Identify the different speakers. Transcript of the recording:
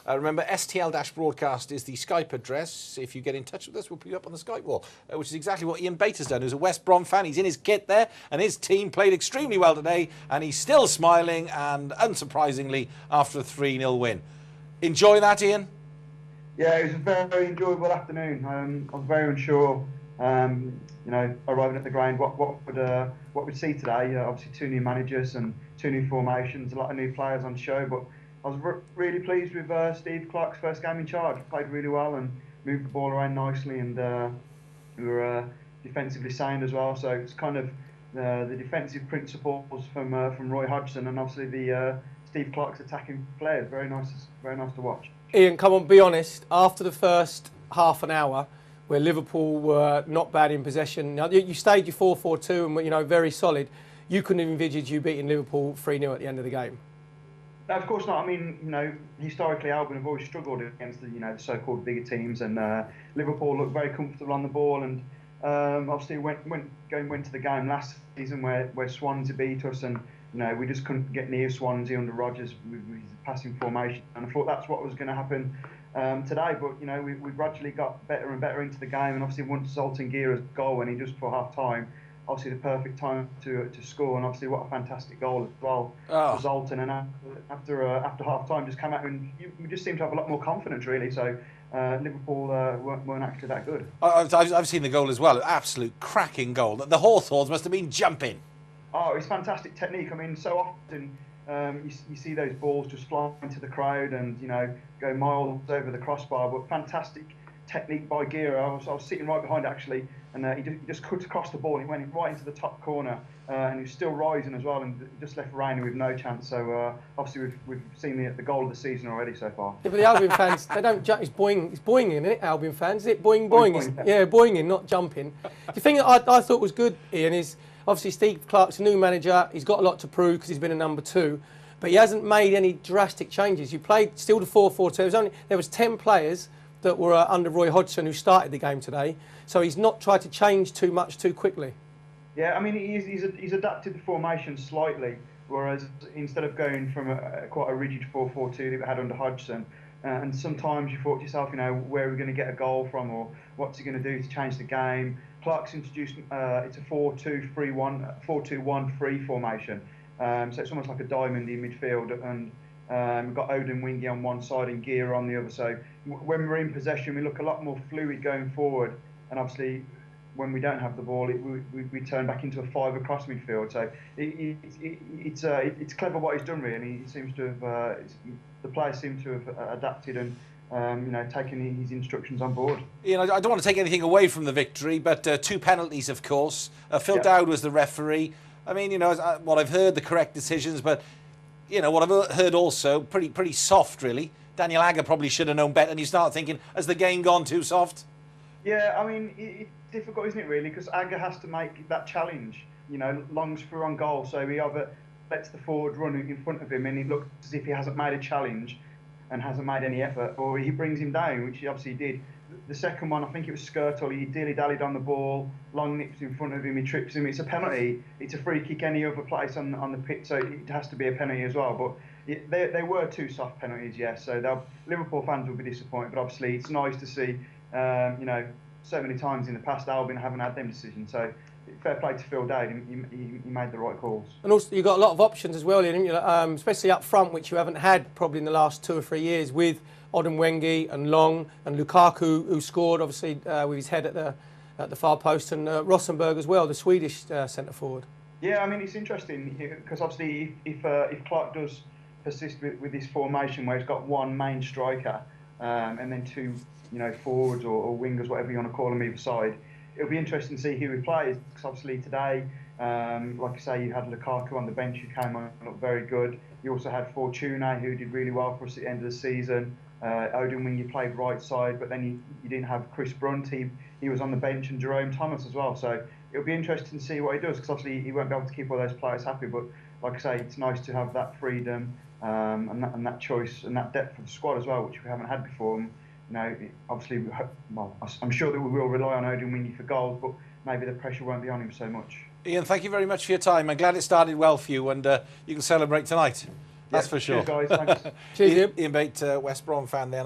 Speaker 1: Remember, STL-broadcast is the Skype address. If you get in touch with us, we'll put you up on the Skype wall, which is exactly what Ian Bater's done, who's a West Brom fan. He's in his kit there, and his team played extremely well today, and he's still smiling, and unsurprisingly, after a 3-0 win. Enjoy that, Ian?
Speaker 2: Yeah, it was a very enjoyable afternoon. I was very unsure, arriving at the ground, what we'd see today. Obviously, 2 new managers and 2 new formations, a lot of new players on show. But I was really pleased with Steve Clarke's first game in charge. Played really well and moved the ball around nicely, and we were defensively sound as well. So it's kind of the defensive principles from Roy Hodgson, and obviously the Steve Clarke's attacking players. Very nice to watch.
Speaker 3: Ian, come on, be honest. After the first half an hour, where Liverpool were not bad in possession, you stayed your 4-4-2 and very solid. You couldn't have envisaged you beating Liverpool 3-0 at the end of the game.
Speaker 2: No, of course not. I mean, historically Albion have always struggled against the so-called bigger teams, and Liverpool looked very comfortable on the ball. And obviously went to the game last season where Swansea beat us, and we just couldn't get near Swansea under Rodgers with his passing formation. And I thought that's what was going to happen today. But we gradually got better and better into the game, and obviously once Zoltan Gera's goal when he just for half time. Obviously, the perfect time to score, and obviously, what a fantastic goal as well for Zoltan. And after half time, just came out and we just seemed to have a lot more confidence, really. So Liverpool weren't actually that good.
Speaker 1: I've seen the goal as well. Absolute cracking goal. The Hawthorns must have been jumping.
Speaker 2: Oh, it's fantastic technique. I mean, so often you see those balls just fly into the crowd and go miles over the crossbar, but fantastic technique by Gera. I was sitting right behind actually, and he just cut across the ball. He went right into the top corner, and he was still rising as well, and just left Rainer with no chance. So obviously we've seen the goal of the season already so far.
Speaker 3: Yeah, but the Albion fans, they don't jump. It's boinging, isn't it? Albion fans, is it boing? Yeah, boinging, not jumping. The thing that I thought was good, Ian, is obviously Steve Clarke's a new manager. He's got a lot to prove because he's been a number 2, but he hasn't made any drastic changes. You played still the 4-4-2. There was 10 players that were under Roy Hodgson who started the game today. So he's not tried to change too much too quickly.
Speaker 2: Yeah, I mean, he's adapted the formation slightly, whereas instead of going from quite a rigid 4-4-2 that we had under Hodgson, and sometimes you thought to yourself, where are we going to get a goal from, or what's he going to do to change the game? Clarke's introduced it's a 4-2-1-3 formation, so it's almost like a diamond in midfield, and we've got Odin Wingy on one side and Gera on the other. So when we're in possession, we look a lot more fluid going forward. And obviously, when we don't have the ball, we turn back into a 5 across midfield. So it's clever what he's done, really. He seems to have the players seem to have adapted and taken his instructions on board.
Speaker 1: I don't want to take anything away from the victory, but 2 penalties, of course. Phil Dowd was the referee. I mean, what I've heard, the correct decisions, but what I've heard also, pretty soft, really. Daniel Agger probably should have known better, and you start thinking, has the game gone too soft?
Speaker 2: Yeah, I mean, it's difficult, isn't it, really? Because Agger has to make that challenge, longs through on goal. So he either lets the forward run in front of him and he looks as if he hasn't made a challenge and hasn't made any effort, or he brings him down, which he obviously did. The second one, I think it was Skirtle, he dilly-dallied on the ball, long nips in front of him, he trips him. It's a penalty. It's a free kick any other place on the pitch, so it has to be a penalty as well. But they were 2 soft penalties, yes. So Liverpool fans will be disappointed, but obviously it's nice to see, so many times in the past Albion haven't had them decisions. So fair play to Phil Dowd, he made the right calls. And
Speaker 3: also you've got a lot of options as well, didn't you? Especially up front, which you haven't had probably in the last 2 or 3 years, with Odemwingie and Long and Lukaku, who scored obviously with his head at the far post, and Rosenberg as well, the Swedish centre forward.
Speaker 2: Yeah, I mean, it's interesting because obviously if Clarke does persist with this formation where he's got 1 main striker and then 2 forwards or wingers, whatever you want to call them, either side, it'll be interesting to see who he plays, because obviously today, like I say, you had Lukaku on the bench who came on and looked very good. You also had Fortuna, who did really well for us at the end of the season. Odin Wingy played right side, but then you didn't have Chris Brunt. He was on the bench, and Jerome Thomas as well. So it'll be interesting to see what he does, because obviously he won't be able to keep all those players happy. But like I say, it's nice to have that freedom and that choice and that depth of the squad as well, which we haven't had before. And, obviously, I'm sure that we will rely on Odin Wingy for goals, but maybe the pressure won't be on him so much.
Speaker 1: Ian, thank you very much for your time. I'm glad it started well for you, and you can celebrate tonight. That's for sure.
Speaker 2: Cheers, guys. Thanks.
Speaker 3: Cheers, Ian.
Speaker 1: Ian Bate, West Brom fan there.